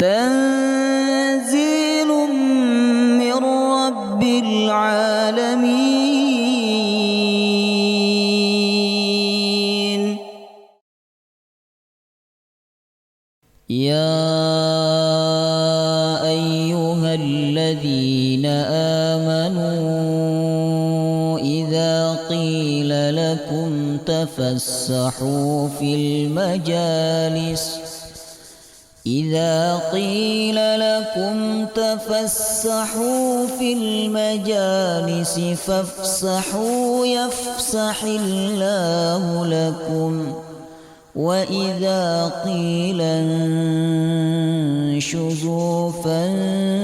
تنزيل من رب العالمين. يا أيها الذين آمنوا إذا قيل لكم تفسحوا في المجالس فافسحوا يفسح الله لكم وإذا قيل انشزوا فانشزوا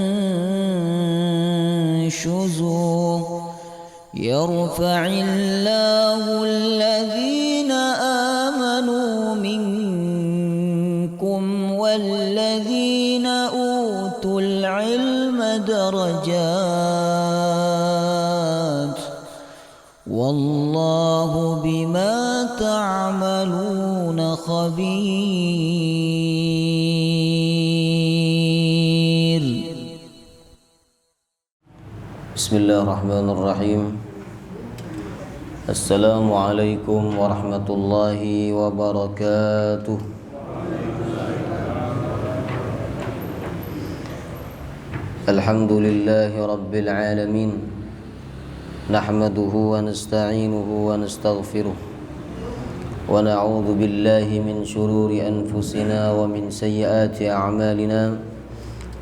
يرفع الله الذين آمنوا منكم والذين أوتوا العلم درجات والله بما تعملون خبير. بسم الله الرحمن الرحيم. السلام عليكم ورحمة الله وبركاته. الحمد لله رب العالمين، نحمده ونستعينه ونستغفره ونعوذ بالله من شرور أنفسنا ومن سيئات أعمالنا،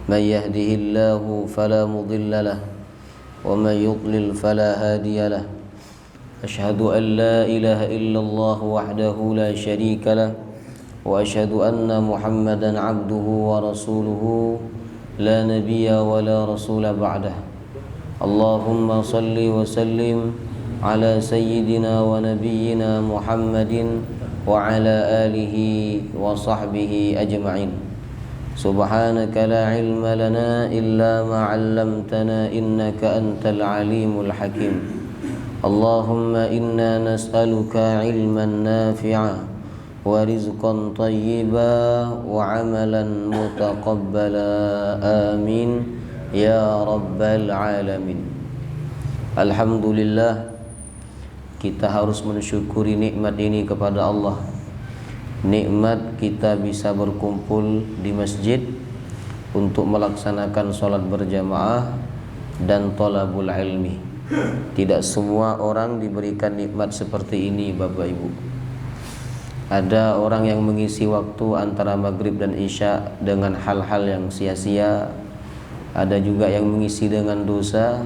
من يهده الله فلا مضل له ومن يضلل فلا هادي له. أشهد أن لا إله إلا الله وحده لا شريك له وأشهد أن محمدا عبده ورسوله لا نبي ولا رسول بعده. اللهم صل وسلم على سيدنا ونبينا محمد وعلى آله وصحبه أجمعين. سبحانك لا علم لنا إلا ما علمتنا إنك أنت العليم الحكيم. اللهم إنا نسألك علما نافعا ورزقا طيبا وعملا متقبلا آمين يا رب العالمين. Alhamdulillah, kita harus mensyukuri nikmat ini kepada Allah. Nikmat kita bisa berkumpul di masjid untuk melaksanakan sholat berjamaah dan thalabul ilmi. Tidak semua orang diberikan nikmat seperti ini, Bapak Ibu. Ada orang yang mengisi waktu antara maghrib dan isya dengan hal-hal yang sia-sia. Ada juga yang mengisi dengan dosa.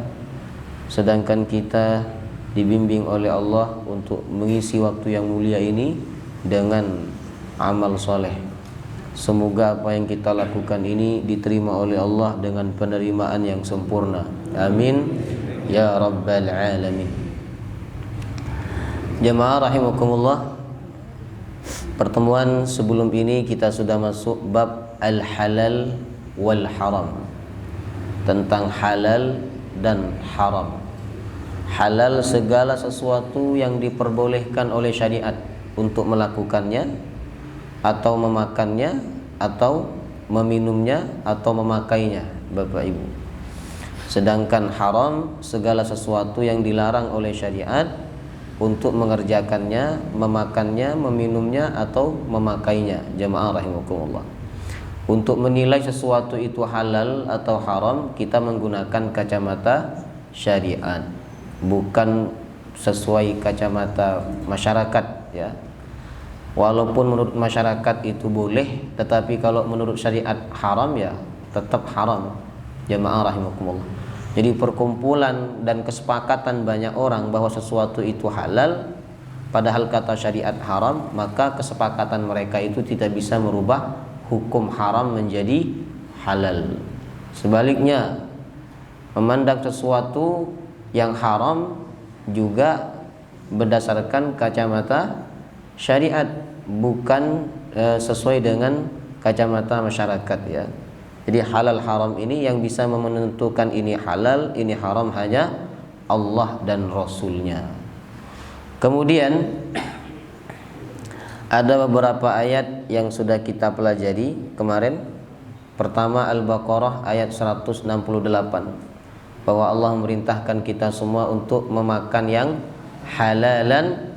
Sedangkan kita dibimbing oleh Allah untuk mengisi waktu yang mulia ini dengan amal soleh. Semoga apa yang kita lakukan ini diterima oleh Allah dengan penerimaan yang sempurna. Amin ya rabbal alamin. Jemaah rahimakumullah, pertemuan sebelum ini kita sudah masuk bab al-halal wal haram, tentang halal dan haram. Halal segala sesuatu yang diperbolehkan oleh syariat untuk melakukannya atau memakannya atau meminumnya atau memakainya, Bapak Ibu. Sedangkan haram segala sesuatu yang dilarang oleh syariat untuk mengerjakannya, memakannya, meminumnya atau memakainya. Jamaah rahimakumullah. Untuk menilai sesuatu itu halal atau haram, kita menggunakan kacamata syariat, bukan sesuai kacamata masyarakat, ya. Walaupun menurut masyarakat itu boleh, tetapi kalau menurut syariat haram, ya tetap haram. Jamaah rahimakumullah. Jadi perkumpulan dan kesepakatan banyak orang bahwa sesuatu itu halal padahal kata syariat haram, maka kesepakatan mereka itu tidak bisa merubah hukum haram menjadi halal. Sebaliknya, memandang sesuatu yang haram juga berdasarkan kacamata syariat, bukan sesuai dengan kacamata masyarakat, ya. Jadi halal haram ini yang bisa menentukan ini halal, ini haram hanya Allah dan Rasulnya. Kemudian ada beberapa ayat yang sudah kita pelajari kemarin Pertama Al-Baqarah ayat 168, bahwa Allah memerintahkan kita semua untuk memakan yang halalan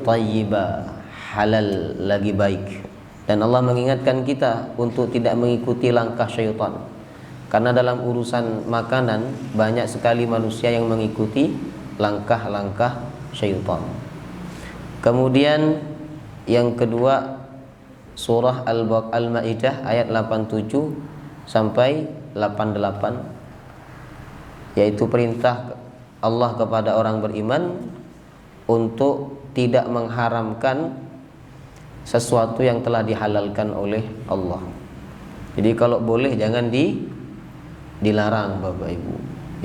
thayyiba, halal lagi baik. Dan Allah mengingatkan kita untuk tidak mengikuti langkah syaitan, karena dalam urusan makanan banyak sekali manusia yang mengikuti langkah-langkah syaitan. Kemudian yang kedua, surah Al-Maidah ayat 87 sampai 88, yaitu perintah Allah kepada orang beriman untuk tidak mengharamkan sesuatu yang telah dihalalkan oleh Allah. Jadi kalau boleh jangan dilarang Bapak Ibu,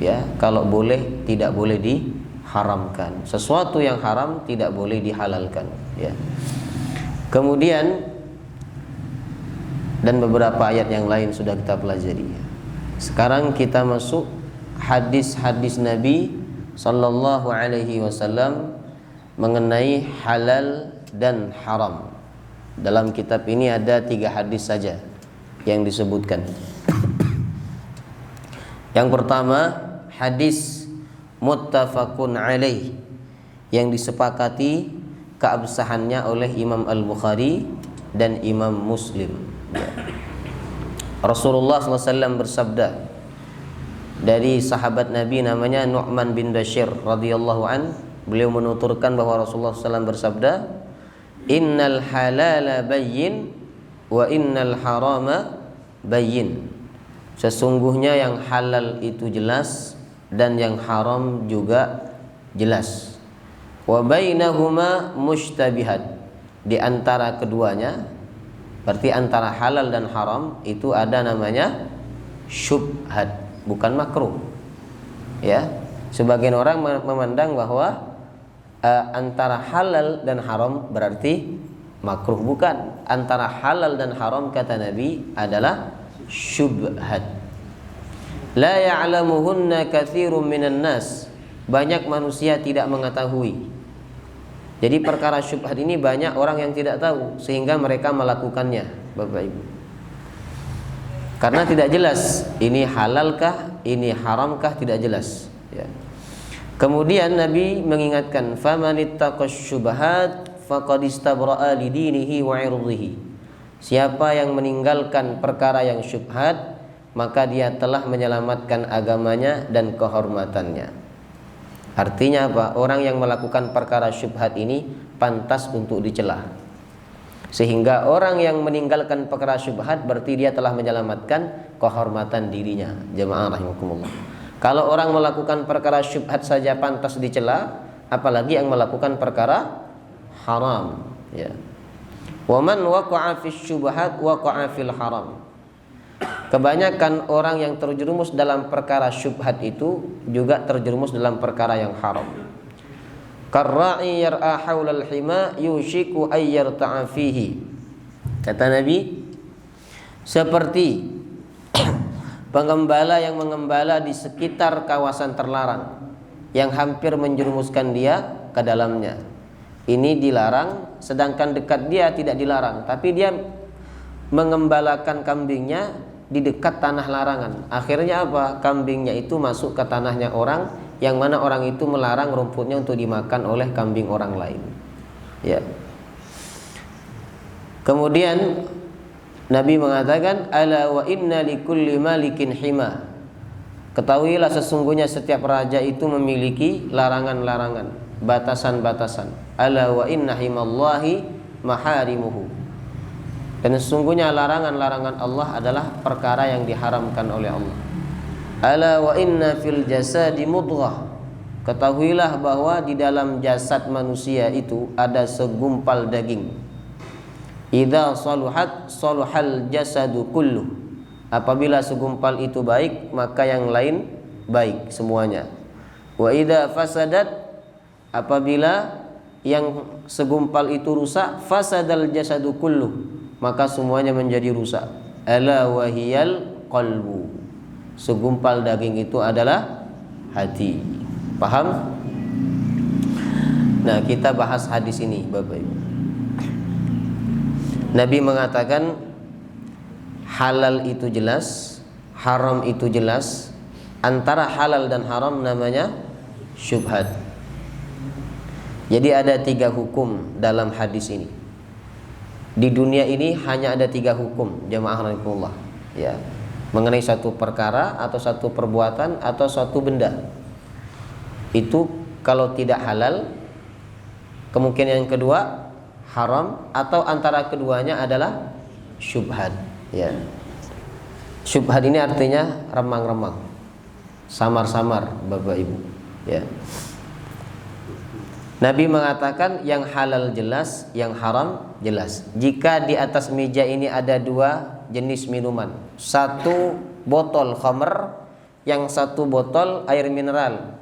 ya. Kalau boleh tidak boleh diharamkan. Sesuatu yang haram tidak boleh dihalalkan, ya. Kemudian dan beberapa ayat yang lain sudah kita pelajari. Sekarang kita masuk hadis-hadis Nabi sallallahu alaihi wasallam mengenai halal dan haram. Dalam kitab ini ada 3 hadis saja yang disebutkan. Yang pertama, hadis muttafaqun alaih, yang disepakati keabsahannya oleh Imam Al-Bukhari dan Imam Muslim. Rasulullah SAW bersabda, dari sahabat Nabi namanya Nu'man bin Bashir radhiyallahu an, beliau menuturkan bahwa Rasulullah SAW bersabda, innal halala bayyin wa innal harama bayyin. Sesungguhnya yang halal itu jelas dan yang haram juga jelas. Wa bainahuma mushtabihat. Di antara keduanya, berarti antara halal dan haram itu ada namanya syubhat, bukan makruh. Ya, sebagian orang memandang bahwa antara halal dan haram berarti makruh. Bukan. Antara halal dan haram kata Nabi adalah syubhat. La ya'lamuhunna katsirun minan nas. Banyak manusia tidak mengetahui. Jadi perkara syubhat ini banyak orang yang tidak tahu, sehingga mereka melakukannya, Bapak Ibu. Karena tidak jelas ini halalkah, ini haramkah, tidak jelas, ya. Kemudian Nabi mengingatkan, famanittaqash syubhat faqad istabra'a lidinihi wa 'irdihi. Siapa yang meninggalkan perkara yang syubhat, maka dia telah menyelamatkan agamanya dan kehormatannya. Artinya apa? Orang yang melakukan perkara syubhat ini pantas untuk dicela. Sehingga orang yang meninggalkan perkara syubhat berarti dia telah menyelamatkan kehormatan dirinya. Jemaah rahimakumullah. Kalau orang melakukan perkara syubhat saja pantas dicela, apalagi yang melakukan perkara haram, ya. Wa man waqa'a fis syubhat waqa'a fil haram. Kebanyakan orang yang terjerumus dalam perkara syubhat itu juga terjerumus dalam perkara yang haram. Karra'i yar'a haulal hima yushiku ay yarta'a fihi. Kata Nabi, seperti pengembala yang mengembala di sekitar kawasan terlarang yang hampir menjerumuskan dia ke dalamnya. Ini dilarang, sedangkan dekat dia tidak dilarang, tapi dia mengembalakan kambingnya di dekat tanah larangan. Akhirnya apa? Kambingnya itu masuk ke tanahnya orang, yang mana orang itu melarang rumputnya untuk dimakan oleh kambing orang lain, ya. Kemudian Nabi mengatakan, ala wa inna likulli malikin hima. Ketahuilah sesungguhnya setiap raja itu memiliki larangan-larangan, batasan-batasan. Ala wa inna himallahi maharimuhu. Dan sesungguhnya larangan-larangan Allah adalah perkara yang diharamkan oleh Allah. Ala wa inna fil jasadi mudghah. Ketahuilah bahwa di dalam jasad manusia itu ada segumpal daging. Idza saluhat saluhal jasadu kulluh. Apabila segumpal itu baik, maka yang lain baik semuanya. Wa idza fasadat, apabila yang segumpal itu rusak, fasadal jasadu kulluh, maka semuanya menjadi rusak. Ala wahiyal qalbu. Segumpal daging itu adalah hati. Paham? Nah, kita bahas hadis ini, Bapak Ibu. Nabi mengatakan, halal itu jelas, haram itu jelas. Antara halal dan haram namanya syubhat. Jadi ada 3 hukum dalam hadis ini. Di dunia ini hanya ada 3 hukum, jamaah rahimakumullah, ya, mengenai satu perkara atau satu perbuatan atau suatu benda. Itu kalau tidak halal, kemungkinan yang kedua haram, atau antara keduanya adalah syubhat, ya. Syubhat ini artinya remang-remang, samar-samar, Bapak Ibu, ya. Nabi mengatakan yang halal jelas, yang haram jelas. Jika di atas meja ini ada 2 jenis minuman, 1 botol khamr, yang 1 botol air mineral,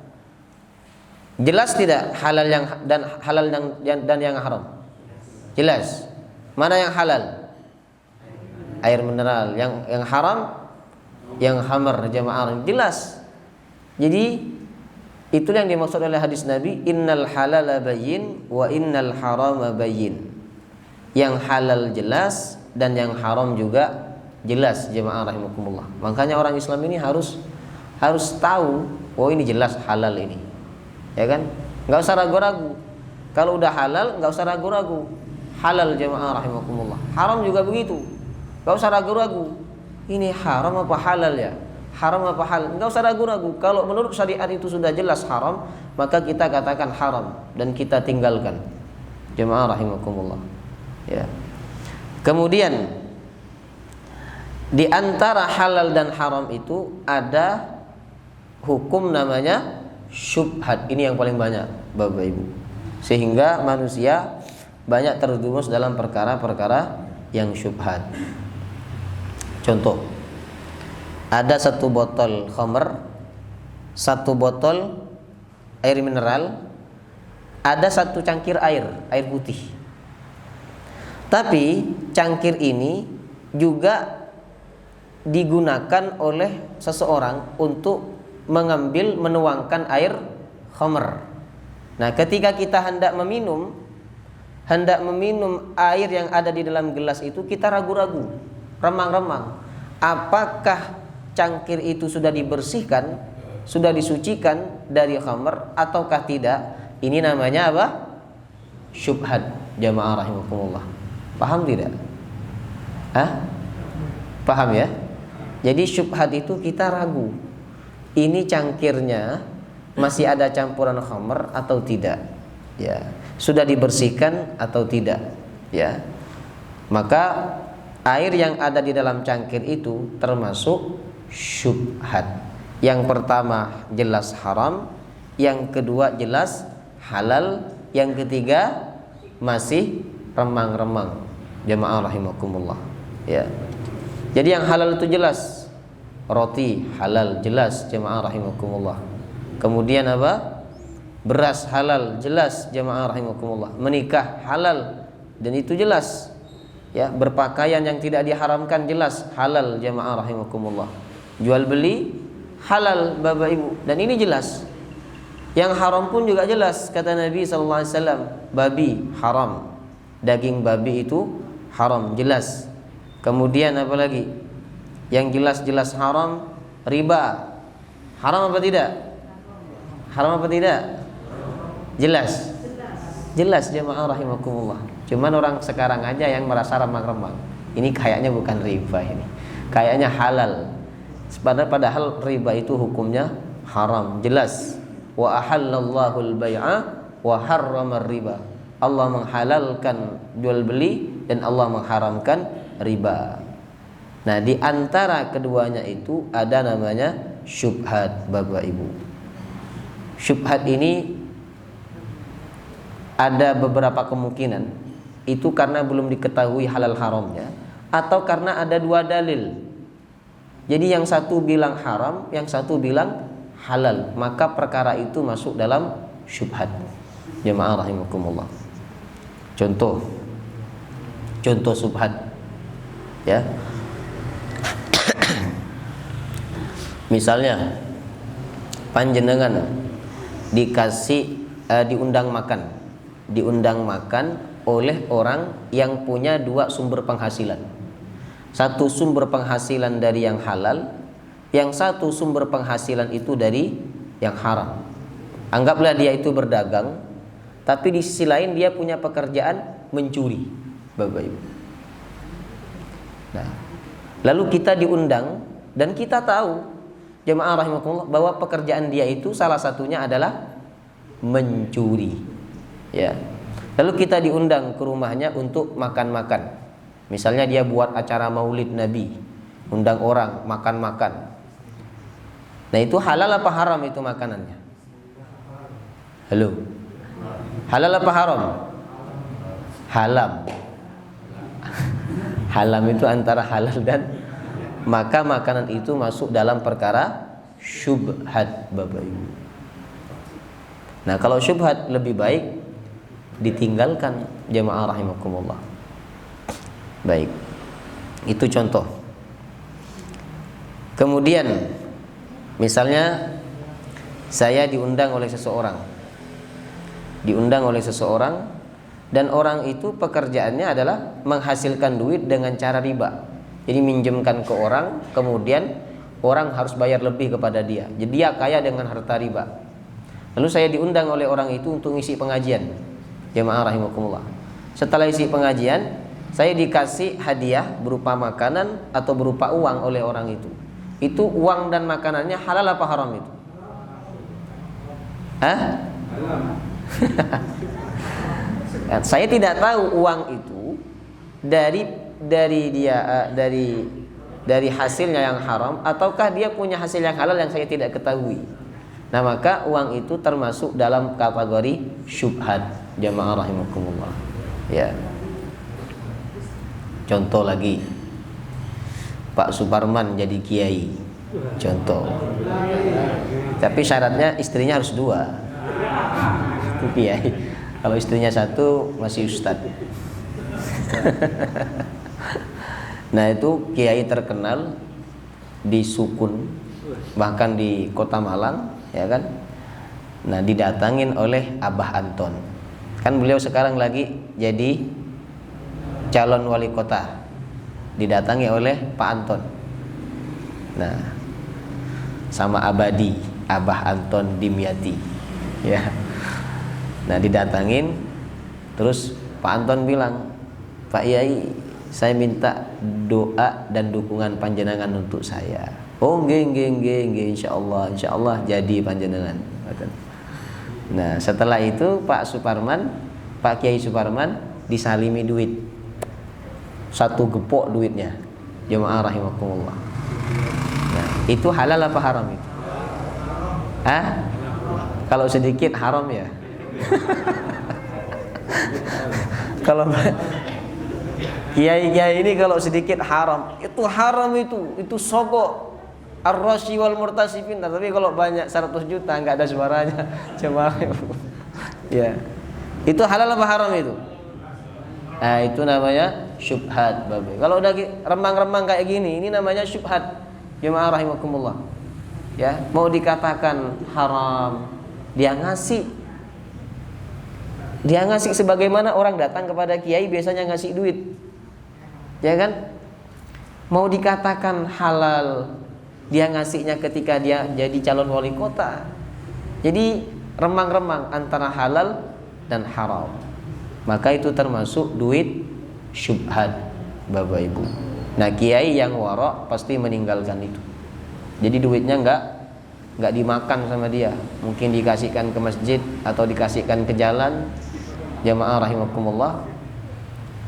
jelas tidak halal dan yang haram? Jelas. Mana yang halal? Air mineral. Yang haram? Yang khamr, jamaah. Jelas. Jadi itu yang dimaksud oleh hadis Nabi, innal halala bayyin wa innal harama bayyin. Yang halal jelas dan yang haram juga jelas, jemaah rahimakumullah. Makanya orang Islam ini harus tahu, oh ini jelas halal ini, ya kan? Nggak usah ragu-ragu. Kalau udah halal nggak usah ragu-ragu, halal, jemaah rahimakumullah. Haram juga begitu, nggak usah ragu-ragu. Ini haram apa halal ya? Haram apa halal? Enggak usah ragu-ragu. Kalau menurut syariat itu sudah jelas haram, maka kita katakan haram dan kita tinggalkan. Jemaah rahimakumullah. Ya. Kemudian di antara halal dan haram itu ada hukum namanya syubhat. Ini yang paling banyak, Bapak Ibu. Sehingga manusia banyak terjerumus dalam perkara-perkara yang syubhat. Contoh, ada 1 botol khamr, 1 botol air mineral, ada 1 cangkir air putih. Tapi cangkir ini juga digunakan oleh seseorang untuk menuangkan air khamr. Nah, ketika kita hendak meminum air yang ada di dalam gelas itu, kita ragu-ragu, remang-remang. Apakah cangkir itu sudah dibersihkan, sudah disucikan dari khamr ataukah tidak? Ini namanya apa? Syubhat, jamaah rahimakumullah. Paham tidak? Paham ya? Jadi syubhat itu kita ragu, ini cangkirnya masih ada campuran khamr atau tidak, ya, sudah dibersihkan atau tidak, ya. Maka air yang ada di dalam cangkir itu termasuk syubhat. Yang pertama jelas haram, yang kedua jelas halal, yang ketiga masih remang-remang, jamaah rahimakumullah, ya. Jadi yang halal itu jelas, roti halal jelas, jamaah rahimakumullah. Kemudian apa? Beras halal jelas, jamaah rahimakumullah. Menikah halal dan itu jelas, ya. Berpakaian yang tidak diharamkan jelas halal, jamaah rahimakumullah. Jual beli halal, Bapak Ibu, dan ini jelas. Yang haram pun juga jelas, kata Nabi SAW, babi haram, daging babi itu haram, jelas. Kemudian apa lagi? Yang jelas-jelas haram, riba haram apa tidak? Haram apa tidak? Jelas. Jelas, jamaah rahimakumullah. Cuman orang sekarang aja yang merasa remang-remang. Ini kayaknya bukan riba, ini kayaknya halal. Padahal riba itu hukumnya haram, jelas. Wa ahallallahu al-bai'a wa harrama riba. Allah menghalalkan jual beli dan Allah mengharamkan riba. Nah, di antara keduanya itu ada namanya syubhat, Bapak Ibu. Syubhat ini ada beberapa kemungkinan. Itu karena belum diketahui halal haramnya, atau karena ada 2 dalil. Jadi yang satu bilang haram, yang satu bilang halal, maka perkara itu masuk dalam syubhat, jamaah rahimakumullah. Contoh syubhat, ya. Misalnya panjenengan diundang makan oleh orang yang punya 2 sumber penghasilan. Satu sumber penghasilan dari yang halal, yang satu sumber penghasilan itu dari yang haram. Anggaplah dia itu berdagang, tapi di sisi lain dia punya pekerjaan mencuri, Bapak Ibu. Nah, lalu kita diundang dan kita tahu, jemaah rahimakumullah, bahwa pekerjaan dia itu salah satunya adalah mencuri. Ya. Lalu kita diundang ke rumahnya untuk makan-makan. Misalnya dia buat acara Maulid Nabi, undang orang makan-makan. Nah, itu halal apa haram itu makanannya? Halo. Halal apa haram? Halam. Halam itu antara halal dan, maka makanan itu masuk dalam perkara syubhat, Bapak Ibu. Nah, kalau syubhat lebih baik ditinggalkan, jemaah rahimakumullah. Baik. Itu contoh. Kemudian misalnya saya diundang oleh seseorang. Diundang oleh seseorang dan orang itu pekerjaannya adalah menghasilkan duit dengan cara riba. Jadi minjemkan ke orang, kemudian orang harus bayar lebih kepada dia. Jadi dia kaya dengan harta riba. Lalu saya diundang oleh orang itu untuk ngisi pengajian, jemaah rahimakumullah. Setelah isi pengajian, saya dikasih hadiah berupa makanan atau berupa uang oleh orang itu. Itu uang dan makanannya halal apa haram itu? Hah? Saya tidak tahu uang itu dari hasilnya yang haram ataukah dia punya hasil yang halal yang saya tidak ketahui. Nah, maka uang itu termasuk dalam kategori syubhat, jamaah rahimakumullah. Ya. Contoh lagi, Pak Suparman jadi kiai. Contoh. Tapi syaratnya istrinya harus 2. Itu kiai. Kalau istrinya 1 masih ustad. Nah, itu kiai terkenal di Sukun, bahkan di Kota Malang, ya kan? Nah, didatangin oleh Abah Anton. Kan beliau sekarang lagi jadi calon wali kota. Didatangi oleh Pak Anton. Nah, sama Abadi, Abah Anton Dimyati. Ya. Nah, didatangin, terus Pak Anton bilang, Pak Yai, saya minta doa dan dukungan panjenengan untuk saya. Oh, nggih, insyaallah jadi panjenengan. Nah, setelah itu Pak Kiai Suparman disalimi duit. 1 gepok duitnya. Jemaah rahimakumullah. Nah, itu halal apa haram itu? Kalau sedikit haram ya. Kalau kiai-kiai ini kalau sedikit haram, itu haram itu sogok ar-rashi wal murtasifin. Tapi kalau banyak 100 juta enggak ada suaranya, coba. Ya. Itu halal apa haram itu? Nah, itu namanya syubhat, Bapak. Kalau udah remang-remang kayak gini, ini namanya syubhat. Jemaah rahimakumullah. Ya, mau dikatakan haram, dia ngasih sebagaimana orang datang kepada kiai biasanya ngasih duit. Ya kan? Mau dikatakan halal, dia ngasihnya ketika dia jadi calon wali kota. Jadi remang-remang antara halal dan haram. Maka itu termasuk duit syubhat, Bapak Ibu. Nah, kiai yang warok pasti meninggalkan itu. Jadi duitnya enggak dimakan sama dia. Mungkin dikasihkan ke masjid atau dikasihkan ke jalan. Jamaah rahimakumullah.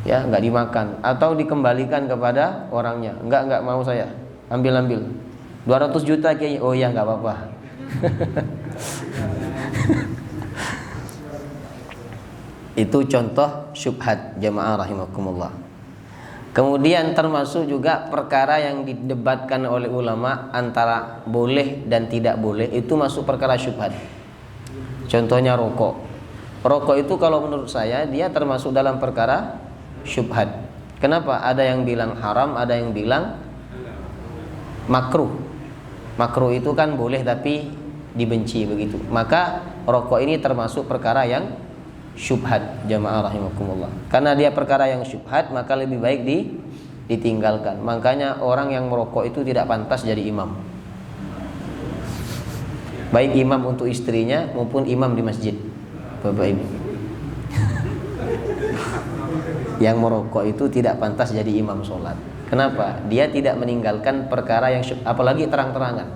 Ya, enggak dimakan atau dikembalikan kepada orangnya. Enggak mau saya. Ambil. 200 juta kiai. Oh ya, enggak apa-apa. Itu contoh syubhat, jamaah rahimakumullah. Kemudian termasuk juga perkara yang didebatkan oleh ulama antara boleh dan tidak boleh, itu masuk perkara syubhat. Contohnya rokok. Rokok itu kalau menurut saya dia termasuk dalam perkara syubhat. Kenapa? Ada yang bilang haram, ada yang bilang makruh. Makruh itu kan boleh tapi dibenci begitu. Maka rokok ini termasuk perkara yang syubhat, jamaah rahimakumullah. Karena dia perkara yang syubhat, maka lebih baik ditinggalkan. Makanya orang yang merokok itu tidak pantas jadi imam. Baik imam untuk istrinya maupun imam di masjid. Bapak Ibu. Yang merokok itu tidak pantas jadi imam sholat. Kenapa? Dia tidak meninggalkan perkara yang apalagi terang-terangan.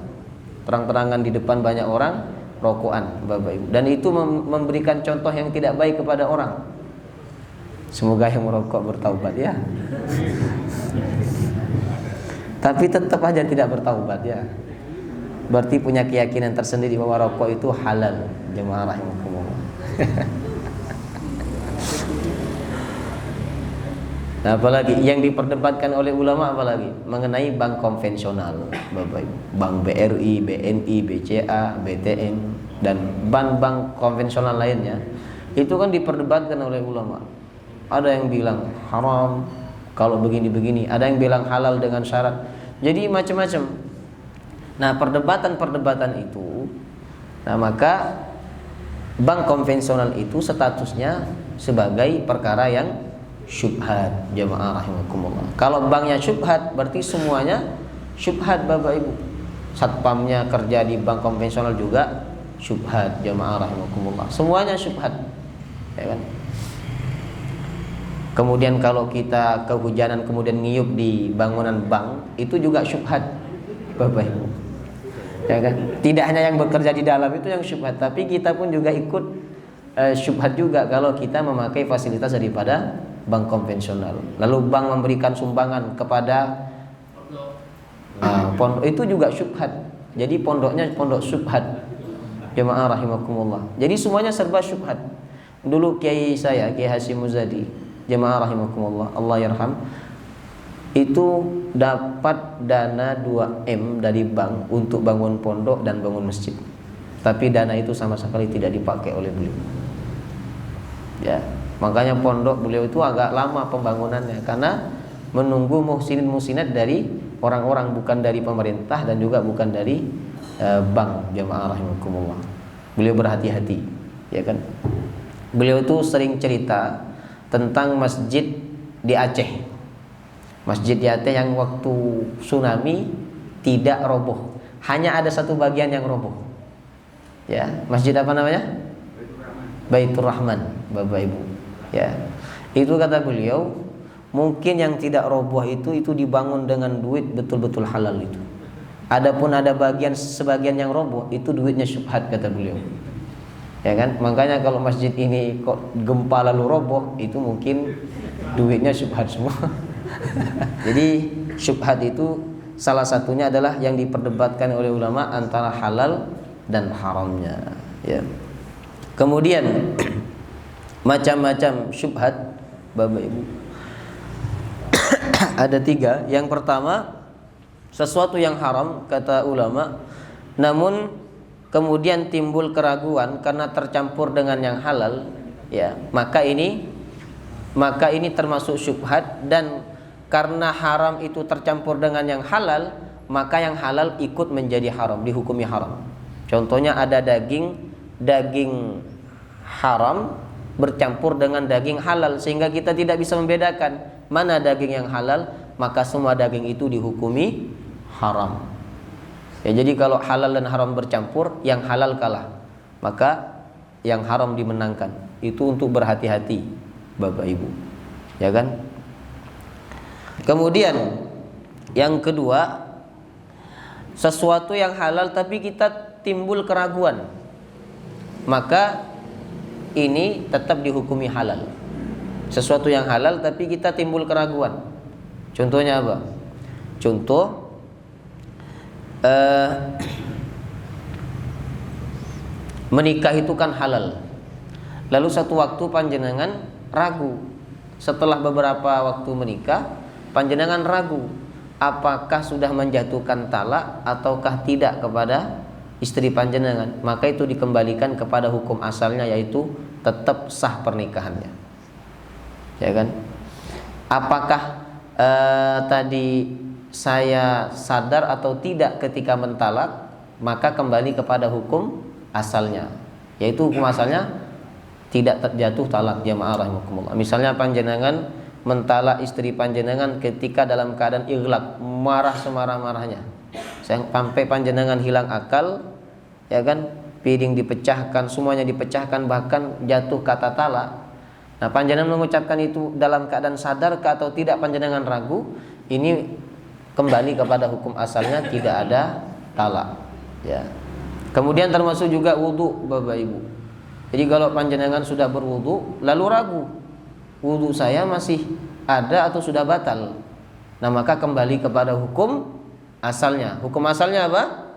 Terang-terangan di depan banyak orang, rokokan, Bapak Ibu. Dan itu memberikan contoh yang tidak baik kepada orang. Semoga yang merokok bertaubat ya. Tapi tetap aja tidak bertaubat ya. Berarti punya keyakinan tersendiri bahwa rokok itu halal. Jemaah rahimakumullah. Nah, apalagi yang diperdebatkan oleh ulama apalagi mengenai bank konvensional, Bapak Ibu. Bank BRI, BNI, BCA, BTN dan bank-bank konvensional lainnya. Itu kan diperdebatkan oleh ulama. Ada yang bilang haram kalau begini-begini, ada yang bilang halal dengan syarat. Jadi macam-macam. Nah, perdebatan-perdebatan itu, nah maka bank konvensional itu statusnya sebagai perkara yang syubhat, jamaah rahimakumullah. Kalau banknya syubhat berarti semuanya syubhat, Bapak Ibu. Satpamnya kerja di bank konvensional juga syubhat, jamaah rahimakumullah. Semuanya syubhat. Ya kan? Kemudian kalau kita kehujanan kemudian ngiyup di bangunan bank, itu juga syubhat, Bapak Ibu. Ya kan? Tidak hanya yang bekerja di dalam itu yang syubhat, tapi kita pun juga ikut syubhat juga kalau kita memakai fasilitas daripada bank konvensional. Lalu bank memberikan sumbangan kepada pondok, itu juga syubhat. Jadi pondoknya pondok syubhat, jemaah rahimakumullah. Jadi semuanya serba syubhat. Dulu kiai saya, Kiai Hasyim Muzadi, jemaah rahimakumullah, Allah yarham, itu dapat dana 2M dari bank untuk bangun pondok dan bangun masjid. Tapi dana itu sama sekali tidak dipakai oleh beliau. Ya, makanya pondok beliau itu agak lama pembangunannya karena menunggu muhsinin muhsinat dari orang-orang, bukan dari pemerintah dan juga bukan dari bank, jemaah rahimakumullah. Beliau berhati-hati, ya kan? Beliau itu sering cerita tentang masjid di Aceh. Masjid di Aceh yang waktu tsunami tidak roboh, hanya ada satu bagian yang roboh. Ya, masjid apa namanya? Baitur Rahman, Bapak Ibu. Ya, itu kata beliau, mungkin yang tidak roboh itu dibangun dengan duit betul-betul halal itu. Adapun ada sebagian yang roboh, itu duitnya syubhat, kata beliau. Ya kan? Makanya kalau masjid ini kok gempa lalu roboh, itu mungkin duitnya syubhat semua. Jadi syubhat itu salah satunya adalah yang diperdebatkan oleh ulama antara halal dan haramnya. Ya. Kemudian macam-macam syubhat, Bapak Ibu. Ada 3. Yang pertama, sesuatu yang haram kata ulama, namun kemudian timbul keraguan karena tercampur dengan yang halal, ya, maka ini termasuk syubhat. Dan karena haram itu tercampur dengan yang halal, maka yang halal ikut menjadi haram, dihukumi haram. Contohnya ada daging haram bercampur dengan daging halal, sehingga kita tidak bisa membedakan mana daging yang halal, maka semua daging itu dihukumi haram. Ya, jadi kalau halal dan haram bercampur, yang halal kalah, maka yang haram dimenangkan. Itu untuk berhati-hati, Bapak Ibu, ya kan? Kemudian yang kedua, sesuatu yang halal tapi kita timbul keraguan, maka ini tetap dihukumi halal. Sesuatu yang halal tapi kita timbul keraguan. Contohnya apa? Contoh, menikah itu kan halal. Lalu satu waktu panjenengan ragu. Setelah beberapa waktu menikah, panjenengan ragu apakah sudah menjatuhkan talak ataukah tidak kepada istri panjenengan. Maka itu dikembalikan kepada hukum asalnya, yaitu tetap sah pernikahannya. Ya kan? Apakah tadi saya sadar atau tidak ketika mentalak, maka kembali kepada hukum asalnya, yaitu hukum asalnya tidak terjatuh talak, jamaah rahimakumullah. Misalnya panjenengan mentala istri panjenengan ketika dalam keadaan ighlaq, marah semarah-marahnya, sampai panjenengan hilang akal, ya kan, piring dipecahkan, semuanya dipecahkan, bahkan jatuh kata talak. Nah, panjenengan mengucapkan itu dalam keadaan sadarkah atau tidak, panjenengan ragu, ini kembali kepada hukum asalnya, tidak ada talak, ya. Kemudian termasuk juga wudu, Bapak Ibu. Jadi kalau panjenengan sudah berwudu lalu ragu, wudu saya masih ada atau sudah batal, nah maka kembali kepada hukum asalnya. Hukum asalnya apa?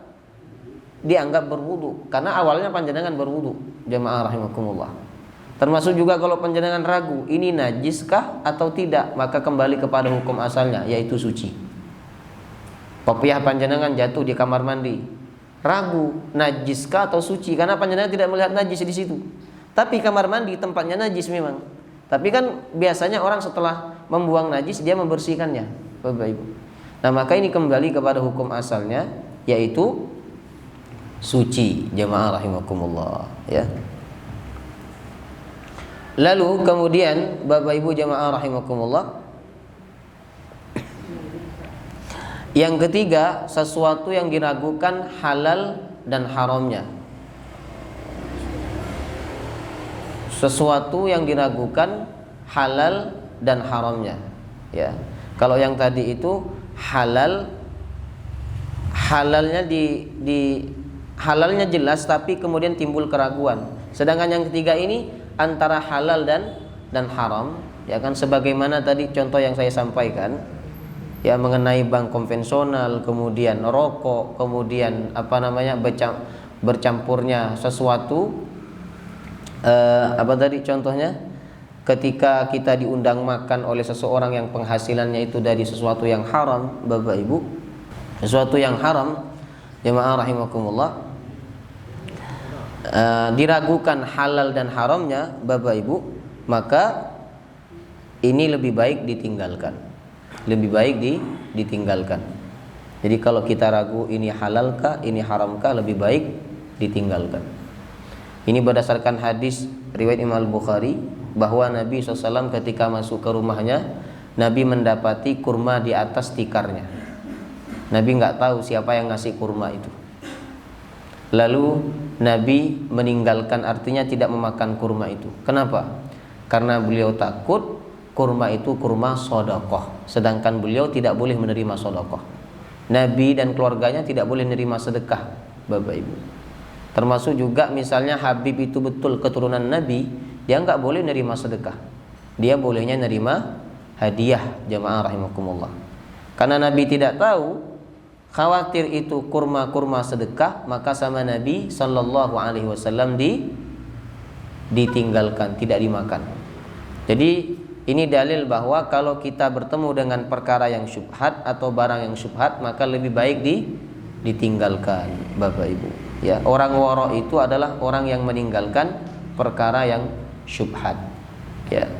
Dianggap berwudu karena awalnya panjenengan berwudu, jamaah rahimakumullah. Termasuk juga kalau panjenengan ragu ini najiskah atau tidak, maka kembali kepada hukum asalnya, yaitu suci. Kopiah panjenengan jatuh di kamar mandi, ragu najiskah atau suci, karena panjenengan tidak melihat najis di situ. Tapi kamar mandi tempatnya najis memang. Tapi kan biasanya orang setelah membuang najis dia membersihkannya, Bapak Ibu. Nah, maka ini kembali kepada hukum asalnya, yaitu suci, jamaah rahimakumullah, ya. Lalu kemudian Bapak Ibu jamaah rahimakumullah, yang ketiga, sesuatu yang diragukan halal dan haramnya. Sesuatu yang diragukan halal dan haramnya, ya. Kalau yang tadi itu halalnya halalnya jelas tapi kemudian timbul keraguan. Sedangkan yang ketiga ini antara halal dan haram, ya kan, sebagaimana tadi contoh yang saya sampaikan, ya, mengenai bank konvensional, kemudian rokok, kemudian bercampurnya sesuatu, apa tadi contohnya, ketika kita diundang makan oleh seseorang yang penghasilannya itu dari sesuatu yang haram, Bapak Ibu, sesuatu yang haram, jemaah rahimakumullah, diragukan halal dan haramnya, Bapak Ibu, maka ini lebih baik ditinggalkan. Lebih baik ditinggalkan. Jadi kalau kita ragu ini halalkah, ini haramkah, lebih baik ditinggalkan. Ini berdasarkan hadis riwayat Imam Al-Bukhari bahwa Nabi SAW ketika masuk ke rumahnya, Nabi mendapati kurma di atas tikarnya. Nabi nggak tahu siapa yang ngasih kurma itu. Lalu Nabi meninggalkan, artinya tidak memakan kurma itu. Kenapa? Karena beliau takut kurma itu kurma sedekah, sedangkan beliau tidak boleh menerima sedekah. Nabi dan keluarganya tidak boleh menerima sedekah, Bapak Ibu. Termasuk juga misalnya Habib itu betul keturunan Nabi, dia nggak boleh menerima sedekah, dia bolehnya menerima hadiah, jamaah rahimakumullah. Karena Nabi tidak tahu, khawatir itu kurma sedekah, maka sama Nabi Sallallahu Alaihi Wasallam ditinggalkan, tidak dimakan. Jadi ini dalil bahwa kalau kita bertemu dengan perkara yang syubhat atau barang yang syubhat, maka lebih baik ditinggalkan, Bapak Ibu. Ya, orang wara itu adalah orang yang meninggalkan perkara yang syubhat. Ya.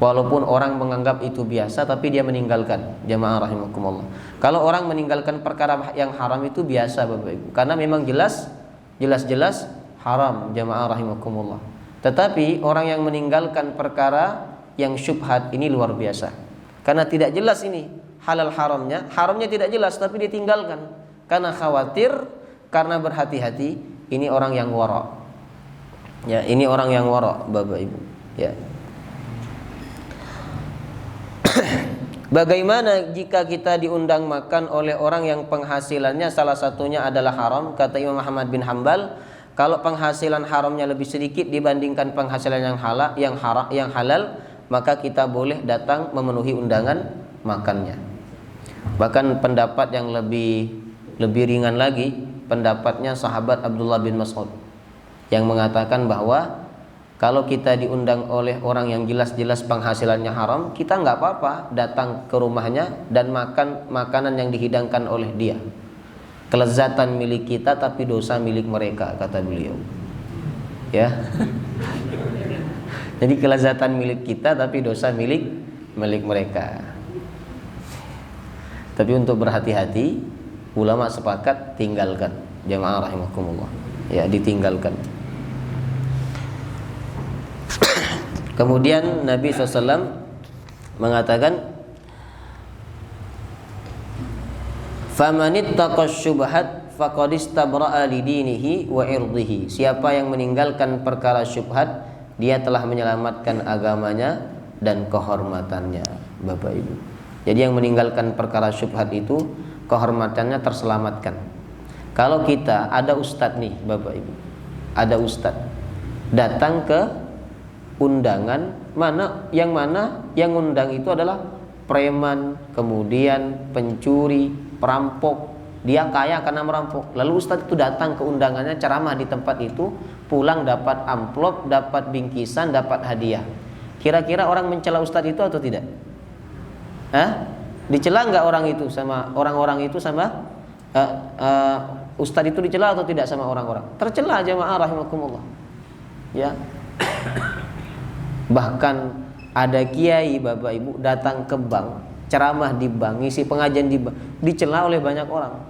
Walaupun orang menganggap itu biasa, tapi dia meninggalkan, jamaah rahimakumullah. Kalau orang meninggalkan perkara yang haram itu biasa, Bapak Ibu, karena memang jelas haram, jamaah rahimakumullah. Tetapi orang yang meninggalkan perkara yang syubhat ini luar biasa, karena tidak jelas ini halal haramnya tidak jelas, tapi ditinggalkan karena khawatir, karena berhati-hati. Ini orang yang wara, ya, ini orang yang wara, Bapak Ibu, ya. Bagaimana jika kita diundang makan oleh orang yang penghasilannya salah satunya adalah haram? Kata Imam Ahmad bin Hanbal, kalau penghasilan haramnya lebih sedikit dibandingkan penghasilan yang halal, maka kita boleh datang memenuhi undangan makannya. Bahkan pendapat yang lebih ringan lagi, pendapatnya sahabat Abdullah bin Mas'ud yang mengatakan bahwa kalau kita diundang oleh orang yang jelas-jelas penghasilannya haram, kita nggak apa-apa datang ke rumahnya dan makan makanan yang dihidangkan oleh dia. Kelezatan milik kita tapi dosa milik mereka, kata beliau. Ya. Jadi kelezatan milik kita tapi dosa milik mereka. Tapi untuk berhati-hati, ulama sepakat tinggalkan, jamaah rahimakumullah. Ya, ditinggalkan. Kemudian Nabi SAW mengatakan famanittaqash syubhat faqad istabra'a lidinihi wa irdihi. Siapa yang meninggalkan perkara syubhat, dia telah menyelamatkan agamanya dan kehormatannya, Bapak Ibu. Jadi yang meninggalkan perkara syubhat itu kehormatannya terselamatkan. Kalau kita ada ustadz nih, Bapak Ibu, ada ustadz datang ke undangan mana yang undang itu adalah preman, kemudian pencuri, perampok, dia kaya karena merampok. Lalu ustadz itu datang ke undangannya, ceramah di tempat itu, pulang dapat amplop, dapat bingkisan, dapat hadiah. Kira-kira orang mencela ustadz itu atau tidak? Dicela nggak orang itu sama orang-orang itu sama ustadz itu dicela atau tidak sama orang-orang? Tercela, jamaah rahimakumullah. Ya. Bahkan ada kiai, Bapak Ibu, datang ke bank, ceramah di bank, ngisi pengajian di bank, dicela oleh banyak orang.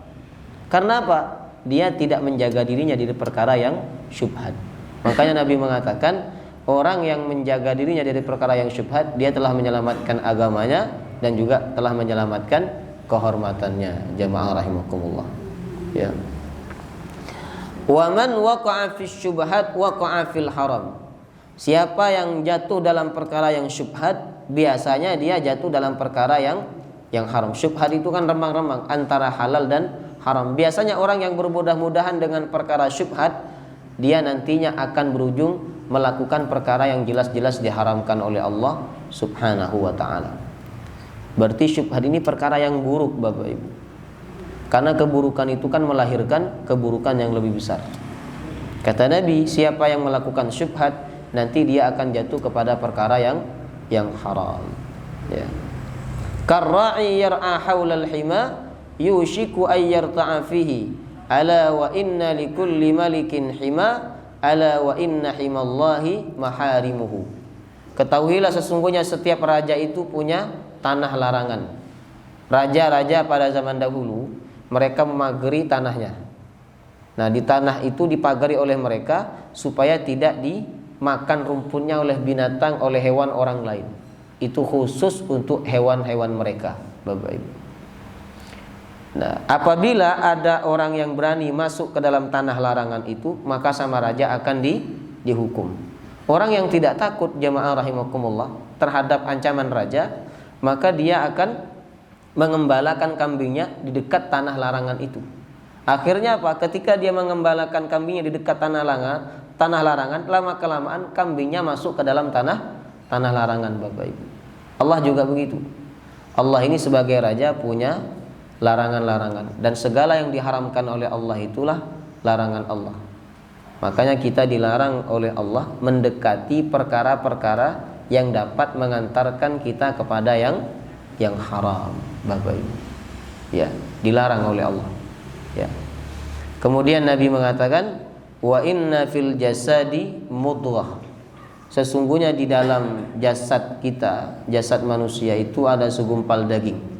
Karena apa? Dia tidak menjaga dirinya dari perkara yang syubhat. Makanya Nabi mengatakan, orang yang menjaga dirinya dari perkara yang syubhat, dia telah menyelamatkan agamanya dan juga telah menyelamatkan kehormatannya. Jamaah rahimakumullah. Ya. Wa man waqa'a fis syubhat waqa'a fil haram. Siapa yang jatuh dalam perkara yang syubhat, biasanya dia jatuh dalam perkara yang haram. Syubhat itu kan remang-remang antara halal dan haram. Biasanya orang yang bermudah-mudahan dengan perkara syubhat, dia nantinya akan berujung melakukan perkara yang jelas-jelas diharamkan oleh Allah Subhanahu wa ta'ala. Berarti syubhat ini perkara yang buruk, Bapak Ibu. Karena keburukan itu kan melahirkan keburukan yang lebih besar. Kata Nabi, siapa yang melakukan syubhat, nanti dia akan jatuh kepada perkara yang haram. Ya. Karra'i yar'a haulal hima yushiku ay yarta'a fihi. Ala wa inna likulli malikin hima, ala wa inna himallahi maharimuhu. Ketahuilah sesungguhnya setiap raja itu punya tanah larangan. Raja-raja pada zaman dahulu, mereka memagari tanahnya. Nah, di tanah itu dipagari oleh mereka supaya tidak dimakan rumputnya oleh binatang, oleh hewan orang lain. Itu khusus untuk hewan-hewan mereka, Bapak Ibu. Nah, apabila ada orang yang berani masuk ke dalam tanah larangan itu, maka sama raja akan dihukum. Orang yang tidak takut, jamaah rahimakumullah, terhadap ancaman raja, maka dia akan mengembalakan kambingnya di dekat tanah larangan itu. Akhirnya apa? Ketika dia mengembalakan kambingnya di dekat tanah larangan, lama-kelamaan kambingnya masuk ke dalam tanah larangan, Bapak Ibu. Allah juga begitu. Allah ini sebagai raja punya larangan-larangan, dan segala yang diharamkan oleh Allah itulah larangan Allah. Makanya kita dilarang oleh Allah mendekati perkara-perkara yang dapat mengantarkan kita kepada yang haram, Bapak Ibu. Ya, dilarang oleh Allah. Ya. Kemudian Nabi mengatakan, wa inna fil jasadi mudghah. Sesungguhnya di dalam jasad kita, jasad manusia itu ada segumpal daging.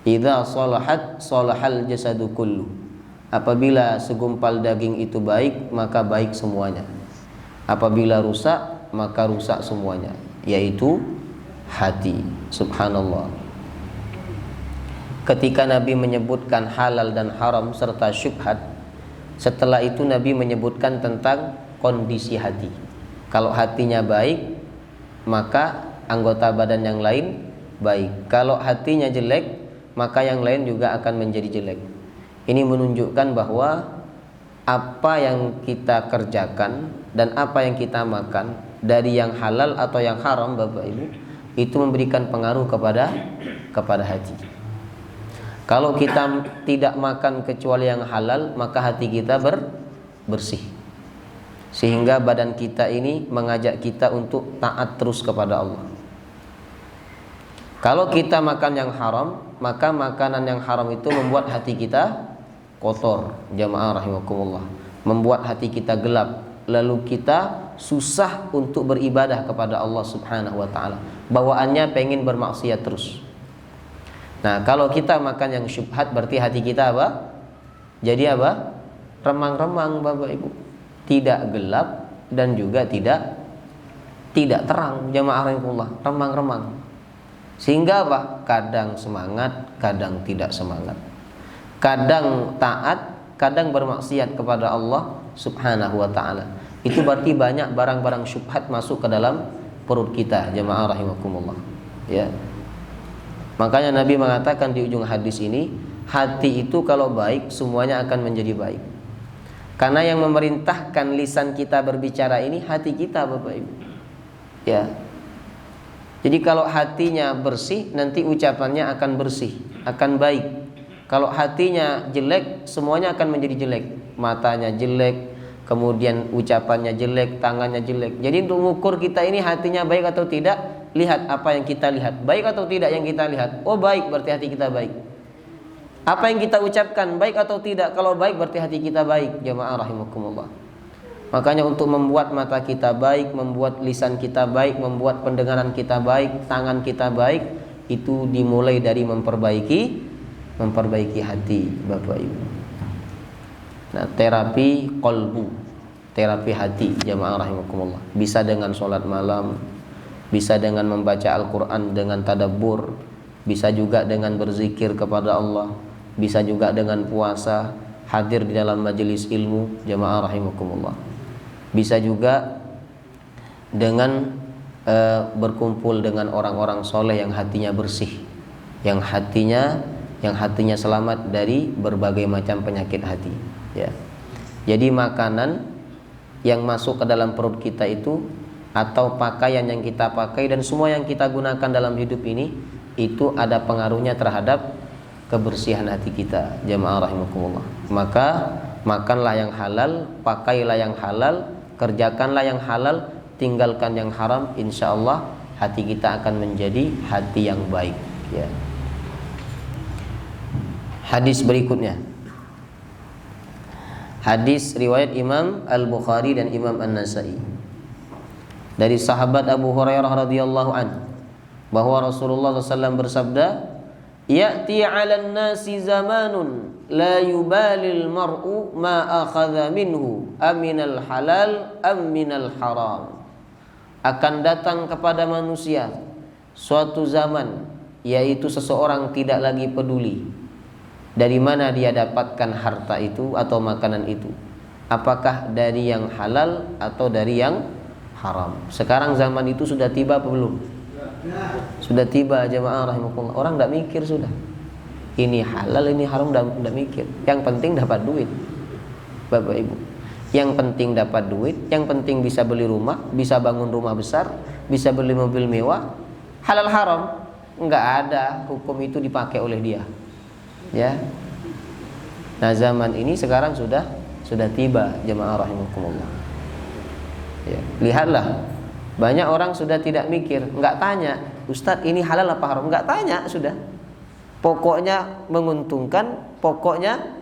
Idza salahat salahal jasadu kullu. Apabila segumpal daging itu baik, maka baik semuanya. Apabila rusak, maka rusak semuanya, yaitu hati. Subhanallah. Ketika Nabi menyebutkan halal dan haram serta syubhat, setelah itu Nabi menyebutkan tentang kondisi hati. Kalau hatinya baik, maka anggota badan yang lain baik. Kalau hatinya jelek, maka yang lain juga akan menjadi jelek. Ini menunjukkan bahwa apa yang kita kerjakan dan apa yang kita makan, dari yang halal atau yang haram, Bapak Ibu, itu memberikan pengaruh kepada hati. Kalau kita tidak makan kecuali yang halal, maka hati kita bersih. Sehingga badan kita ini mengajak kita untuk taat terus kepada Allah. Kalau kita makan yang haram, maka makanan yang haram itu membuat hati kita kotor, jamaah rahimakumullah. Membuat hati kita gelap. Lalu kita susah untuk beribadah kepada Allah Subhanahu wa ta'ala. Bawaannya pengen bermaksiat terus. Nah, kalau kita makan yang syubhat, berarti hati kita apa? Jadi apa? Remang-remang, Bapak Ibu. Tidak gelap dan juga tidak terang, jamaah rahimakumullah. Remang-remang. Sehingga apa? Kadang semangat, kadang tidak semangat. Kadang taat, kadang bermaksiat kepada Allah Subhanahu wa taala. Itu berarti banyak barang-barang syubhat masuk ke dalam perut kita, jemaah rahimakumullah. Ya. Makanya Nabi mengatakan di ujung hadis ini, hati itu kalau baik semuanya akan menjadi baik. Karena yang memerintahkan lisan kita berbicara ini hati kita, Bapak Ibu. Ya. Jadi kalau hatinya bersih, nanti ucapannya akan bersih, akan baik. Kalau hatinya jelek, semuanya akan menjadi jelek. Matanya jelek, kemudian ucapannya jelek, tangannya jelek. Jadi untuk mengukur kita ini hatinya baik atau tidak, lihat apa yang kita lihat. Baik atau tidak yang kita lihat. Oh baik, berarti hati kita baik. Apa yang kita ucapkan, baik atau tidak. Kalau baik berarti hati kita baik. Jamaah rahimakumullah. Makanya untuk membuat mata kita baik, membuat lisan kita baik, membuat pendengaran kita baik, tangan kita baik, itu dimulai dari memperbaiki hati, Bapak Ibu. Nah, terapi qalbu, terapi hati, jamaah rahimakumullah. Bisa dengan sholat malam, bisa dengan membaca Al-Quran dengan tadabbur, bisa juga dengan berzikir kepada Allah, bisa juga dengan puasa, hadir di dalam majelis ilmu, jamaah rahimakumullah. Bisa juga dengan berkumpul dengan orang-orang soleh yang hatinya bersih, yang hatinya selamat dari berbagai macam penyakit hati. Ya. Jadi makanan yang masuk ke dalam perut kita itu, atau pakaian yang kita pakai dan semua yang kita gunakan dalam hidup ini, itu ada pengaruhnya terhadap kebersihan hati kita, jamaah rahimakumullah. Maka makanlah yang halal, pakailah yang halal, kerjakanlah yang halal, tinggalkan yang haram, insya Allah hati kita akan menjadi hati yang baik. Ya. Hadis berikutnya, hadis riwayat Imam Al-Bukhari dan Imam An-Nasai, dari sahabat Abu Hurairah radhiyallahu anhu, bahwa Rasulullah SAW bersabda, "Ya'ti 'alan nasi zamanun la yubalil mar'u ma akhadha minhu aminal halal am minal haram." Akan datang kepada manusia suatu zaman, yaitu seseorang tidak lagi peduli dari mana dia dapatkan harta itu atau makanan itu, apakah dari yang halal atau dari yang haram. Sekarang zaman itu sudah tiba apa belum? Sudah tiba, jemaah rahimakumullah. Orang tidak mikir sudah, ini halal ini haram, tidak mikir. Yang penting dapat duit, Bapak Ibu. Yang penting dapat duit, yang penting bisa beli rumah, bisa bangun rumah besar, bisa beli mobil mewah. Halal haram enggak ada, hukum itu dipakai oleh dia. Ya. Nah, zaman ini sekarang sudah tiba, jemaah rahimakumullah. Ya, lihatlah, banyak orang sudah tidak mikir, enggak tanya, "Ustadz, ini halal apa haram?" Enggak tanya sudah. Pokoknya menguntungkan, pokoknya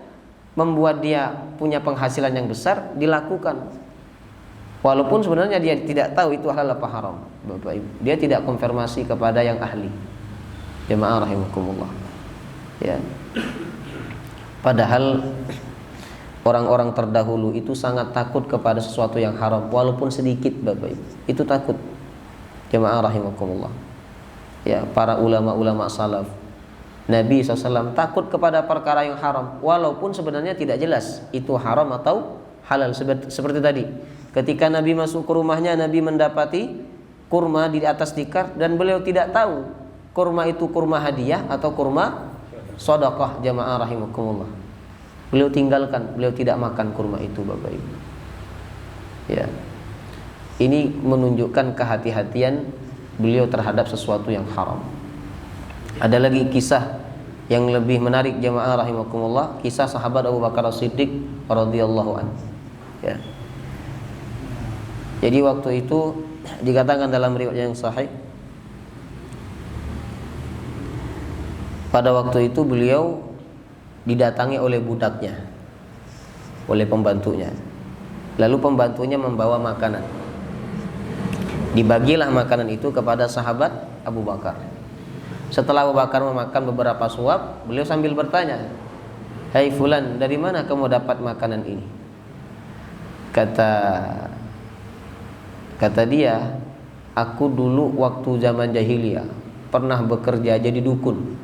membuat dia punya penghasilan yang besar, dilakukan. Walaupun sebenarnya dia tidak tahu itu halal apa haram, Bapak Ibu. Dia tidak konfirmasi kepada yang ahli. Jemaah rahimakumullah. Ya. Padahal orang-orang terdahulu itu sangat takut kepada sesuatu yang haram, walaupun sedikit, Bapak Ibu. Itu takut. Jemaah rahimakumullah. Ya, para ulama-ulama salaf, Nabi SAW takut kepada perkara yang haram, walaupun sebenarnya tidak jelas itu haram atau halal. Seperti tadi, ketika Nabi masuk ke rumahnya, Nabi mendapati kurma di atas tikar, dan beliau tidak tahu kurma itu kurma hadiah atau kurma sedekah, jamaah rahimakumullah. Beliau tinggalkan, beliau tidak makan kurma itu, Bapak Ibu. Ya. Ini menunjukkan kehati-hatian beliau terhadap sesuatu yang haram. Ada lagi kisah yang lebih menarik, jamaah rahimakumullah, kisah sahabat Abu Bakar As-Siddiq radhiyallahu anhu. Ya. Jadi waktu itu dikatakan dalam riwayat yang sahih, pada waktu itu beliau didatangi oleh budaknya, oleh pembantunya. Lalu pembantunya membawa makanan. Dibagilah makanan itu kepada sahabat Abu Bakar. Setelah Abu Bakar memakan beberapa suap, beliau sambil bertanya, "Hai fulan, dari mana kamu dapat makanan ini?" Kata dia, "Aku dulu waktu zaman jahiliyah, pernah bekerja jadi dukun,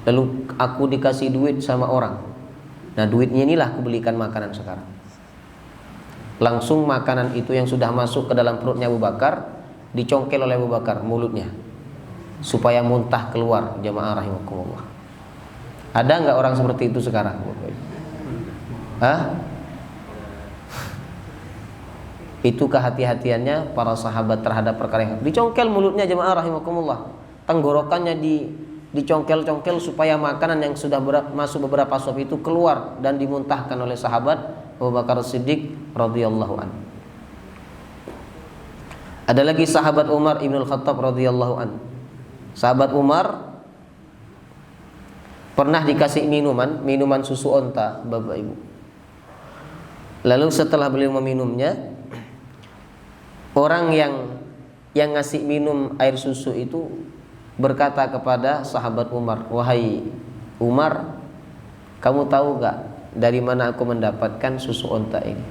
lalu aku dikasih duit sama orang. Nah duitnya inilah aku belikan makanan sekarang. Langsung makanan itu yang sudah masuk ke dalam perutnya Abu Bakar dicongkel oleh Abu Bakar mulutnya supaya muntah keluar. Jamaah rahimakumullah. Ada nggak orang seperti itu sekarang? Hah? Itu kehati-hatiannya para sahabat terhadap perkara yang dicongkel mulutnya. Jamaah rahimakumullah. Tenggorokannya dicongkel-congkel supaya makanan yang sudah masuk beberapa suap itu keluar dan dimuntahkan oleh sahabat Abu Bakar Siddiq radhiyallahu anhu. Ada lagi sahabat Umar Ibn Khattab radhiyallahu anhu. Sahabat Umar pernah dikasih minuman susu onta, Bapak Ibu. Lalu setelah beliau meminumnya, orang yang ngasih minum air susu itu berkata kepada sahabat Umar, "Wahai Umar, kamu tahu gak dari mana aku mendapatkan susu onta ini?"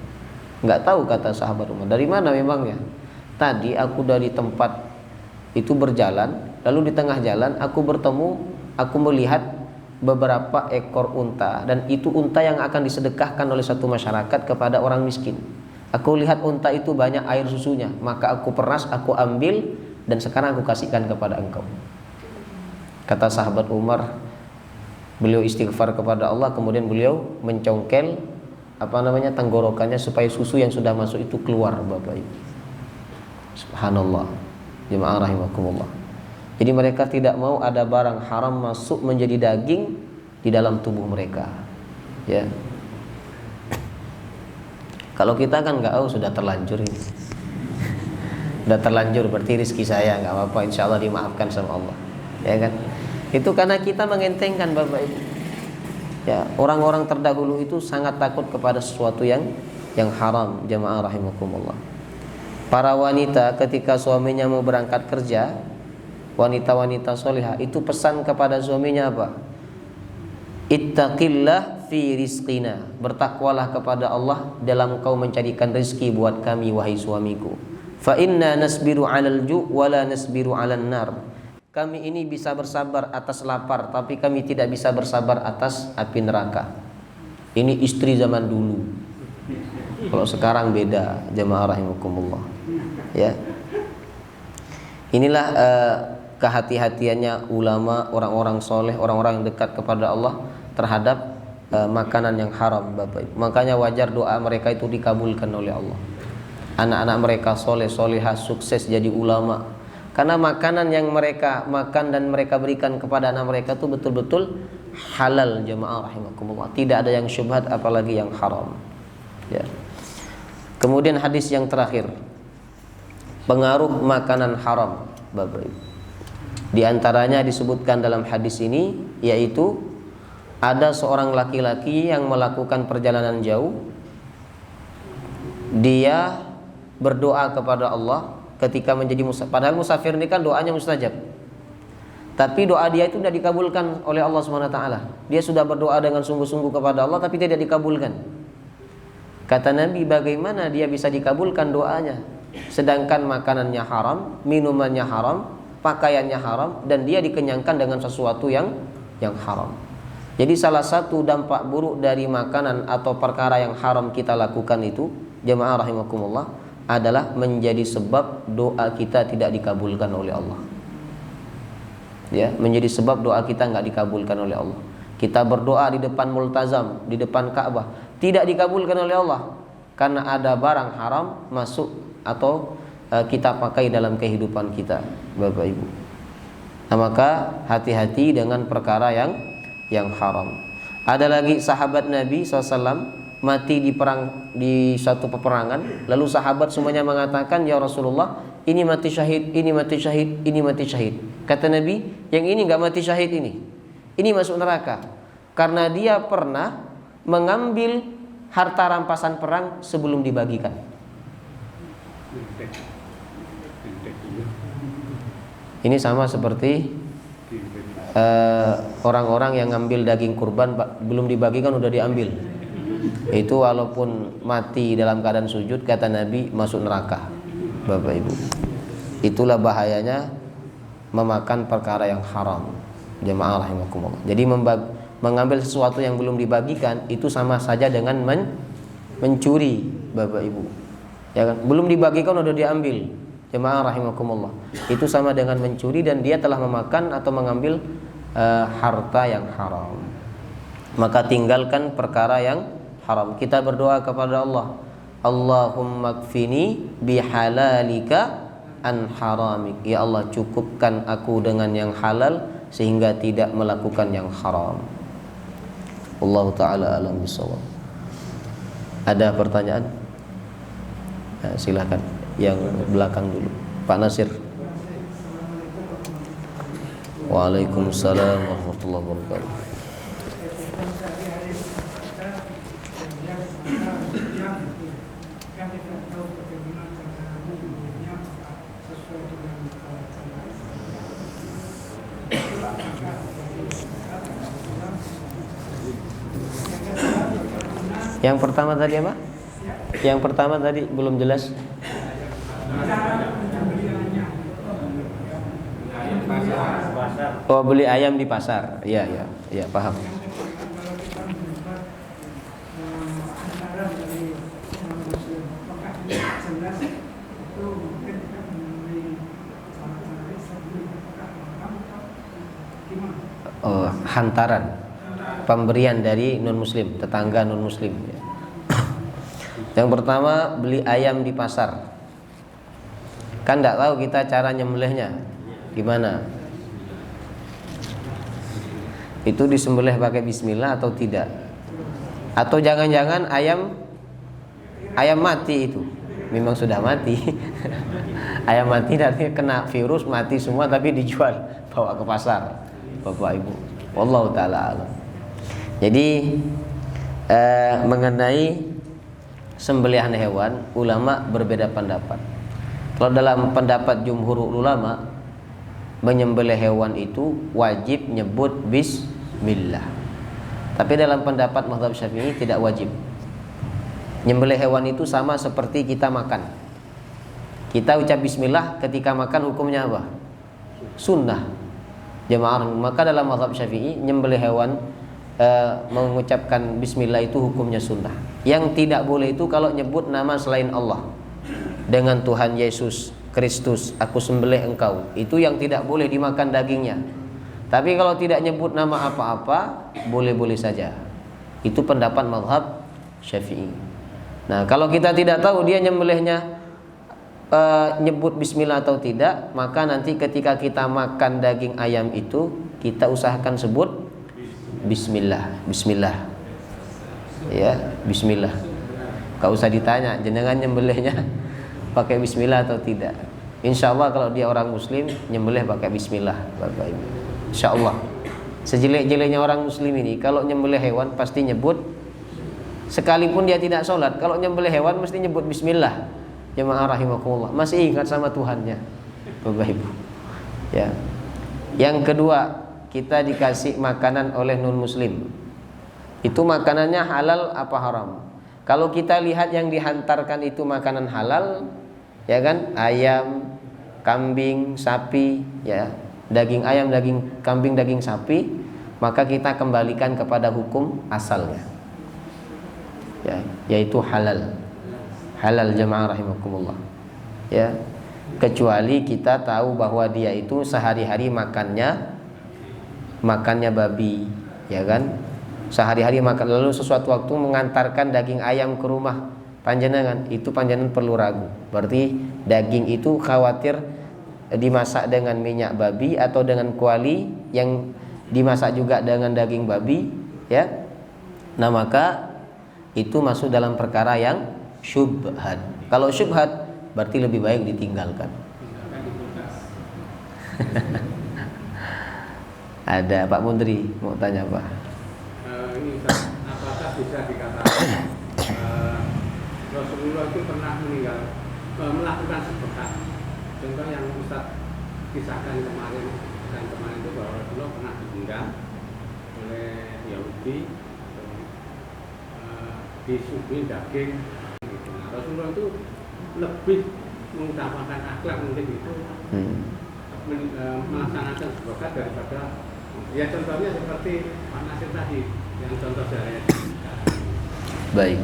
Nggak tahu, kata sahabat Umar. Dari mana memangnya? Tadi aku dari tempat itu berjalan, lalu di tengah jalan aku melihat beberapa ekor unta, dan itu unta yang akan disedekahkan oleh satu masyarakat kepada orang miskin. Aku lihat unta itu banyak air susunya, maka aku peras, aku ambil, dan sekarang aku kasihkan kepada engkau. Kata sahabat Umar, beliau istighfar kepada Allah, kemudian beliau mencongkel tenggorokannya supaya susu yang sudah masuk itu keluar, Bapak Ibu. Subhanallah. Jemaah rahimakumullah. Jadi mereka tidak mau ada barang haram masuk menjadi daging di dalam tubuh mereka. Ya. Kalau kita kan nggak, sudah terlanjur ini. Sudah terlanjur, berarti rezeki saya nggak apa-apa, insya Allah dimaafkan sama Allah. Ya kan? Itu karena kita mengentengkan, Bapak Ibu. Ya, orang-orang terdahulu itu sangat takut kepada sesuatu yang haram. Jamaah rahimakumullah. Para wanita ketika suaminya mau berangkat kerja, wanita-wanita solihah itu pesan kepada suaminya apa? Ittaqillah fi rizqina. Bertakwalah kepada Allah dalam kau mencarikan rezeki buat kami, wahai suamiku. Fa inna nasbiru 'alal ju' wa la nasbiru 'alan nar. Kami ini bisa bersabar atas lapar, tapi kami tidak bisa bersabar atas api neraka. Ini istri zaman dulu. Kalau sekarang beda, jemaah rahimakumullah. Ya. Inilah kehati-hatiannya ulama, orang-orang soleh, orang-orang yang dekat kepada Allah terhadap makanan yang haram, Bapak Ibu. Makanya wajar doa mereka itu dikabulkan oleh Allah. Anak-anak mereka soleh, solehah, sukses jadi ulama. Karena makanan yang mereka makan dan mereka berikan kepada anak mereka itu betul-betul halal, jemaah rahimakumullah. Tidak ada yang syubhat apalagi yang haram. Ya. Kemudian hadis yang terakhir, pengaruh makanan haram, Bapak Ibu. Di antaranya disebutkan dalam hadis ini, yaitu ada seorang laki-laki yang melakukan perjalanan jauh. Dia berdoa kepada Allah ketika menjadi musafir. Padahal musafir ini kan doanya mustajab. Tapi doa dia itu tidak dikabulkan oleh Allah SWT. Dia sudah berdoa dengan sungguh-sungguh kepada Allah, tapi tidak dikabulkan. Kata Nabi, bagaimana dia bisa dikabulkan doanya, sedangkan makanannya haram, minumannya haram, pakaiannya haram, dan dia dikenyangkan dengan sesuatu yang haram. Jadi salah satu dampak buruk dari makanan atau perkara yang haram kita lakukan itu, jemaah rahimakumullah, adalah menjadi sebab doa kita tidak dikabulkan oleh Allah. Ya, menjadi sebab doa kita nggak dikabulkan oleh Allah. Kita berdoa di depan multazam, di depan Ka'bah, tidak dikabulkan oleh Allah karena ada barang haram masuk atau kita pakai dalam kehidupan kita, Bapak Ibu. Nah, maka hati-hati dengan perkara yang haram. Ada lagi sahabat Nabi SAW mati di satu peperangan, lalu sahabat semuanya mengatakan, ya Rasulullah, ini mati syahid, ini mati syahid, ini mati syahid. Kata Nabi, yang ini nggak mati syahid, ini masuk neraka karena dia pernah mengambil harta rampasan perang sebelum dibagikan. Ini sama seperti orang-orang yang ngambil daging kurban belum dibagikan udah diambil. Itu walaupun mati dalam keadaan sujud, kata Nabi, masuk neraka, Bapak Ibu. Itulah bahayanya memakan perkara yang haram. Jemaah rahimakumullah. Jadi mengambil sesuatu yang belum dibagikan itu sama saja dengan mencuri, Bapak Ibu. Ya kan? Belum dibagikan udah diambil. Jemaah rahimakumullah. Itu sama dengan mencuri dan dia telah memakan atau mengambil harta yang haram. Maka tinggalkan perkara yang haram. Kita berdoa kepada Allah, Allahumma kfini bihalalika an haramik. Ya Allah, cukupkan aku dengan yang halal sehingga tidak melakukan yang haram. Allah taala alam bisawab. Ada pertanyaan? Nah, silakan yang belakang dulu, Pak Nasir. Waalaikumsalam warahmatullahi wabarakatuh. Yang pertama tadi apa? Yang pertama tadi belum jelas. Oh, beli ayam di pasar. Iya, iya, iya, paham. Oh, hantaran. Pemberian dari non muslim, tetangga non muslim. Yang pertama, beli ayam di pasar. Kan tidak tahu kita cara nyembelihnya gimana. Itu disembelih pakai bismillah atau tidak? Atau jangan-jangan ayam mati itu. Memang sudah mati. Ayam mati nanti kena virus, mati semua tapi dijual, bawa ke pasar. Bapak Ibu, wallahu taala alam. Jadi mengenai sembelihan hewan, ulama berbeda pendapat. Kalau dalam pendapat jumhur ulama, menyembelih hewan itu wajib nyebut bismillah. Tapi dalam pendapat mazhab Syafi'i tidak wajib. Nyembelih hewan itu sama seperti kita makan. Kita ucap bismillah ketika makan, hukumnya apa? Sunnah. Jemaah, maka dalam mazhab Syafi'i nyembelih hewan mengucapkan bismillah itu hukumnya sunnah. Yang tidak boleh itu kalau nyebut nama selain Allah. Dengan Tuhan Yesus Kristus aku sembelih engkau, itu yang tidak boleh dimakan dagingnya. Tapi kalau tidak nyebut nama apa-apa, boleh-boleh saja. Itu pendapat mazhab Syafi'i. Nah, kalau kita tidak tahu dia nyembelihnya nyebut bismillah atau tidak, maka nanti ketika kita makan daging ayam itu, kita usahakan sebut bismillah, bismillah. Ya, bismillah. Gak usah ditanya jenengan nyembelihnya pakai bismillah atau tidak. Insya Allah kalau dia orang muslim, nyembelih pakai bismillah, Bapak Ibu. Insya Allah. Sejelek-jeleknya orang muslim ini, kalau nyembelih hewan pasti nyebut, sekalipun dia tidak sholat, kalau nyembelih hewan mesti nyebut bismillah. Jemaah rahimakumullah, masih ingat sama Tuhannya, Bapak Ibu. Ya. Yang kedua, kita dikasih makanan oleh non muslim. Itu makanannya halal apa haram? Kalau kita lihat yang dihantarkan itu makanan halal, ya kan? Ayam, kambing, sapi, ya. Daging ayam, daging kambing, daging sapi, maka kita kembalikan kepada hukum asalnya. Ya, yaitu halal. Halal, jemaah rahimakumullah. Ya. Kecuali kita tahu bahwa dia itu sehari-hari makannya babi, ya kan? Sehari-hari makan, lalu sesuatu waktu mengantarkan daging ayam ke rumah panjenengan, itu panjenengan perlu ragu. Berarti daging itu khawatir dimasak dengan minyak babi atau dengan kuali yang dimasak juga dengan daging babi, ya. Nah, maka itu masuk dalam perkara yang syubhat. Kalau syubhat berarti lebih baik ditinggalkan. Ada Pak Mundri mau tanya apa? Ini Ustaz, apakah bisa dikatakan Rasulullah itu pernah melakukan sedekah? Contoh yang Ustaz kisahkan kemarin itu bahwa Rasulullah pernah diundang oleh Yahudi disuguhi daging. Nah, Rasulullah itu lebih mengutamakan akhlak mungkin itu. melaksanakan sepakat daripada ya contohnya seperti Pak Nasir tadi yang contoh saya. Baik.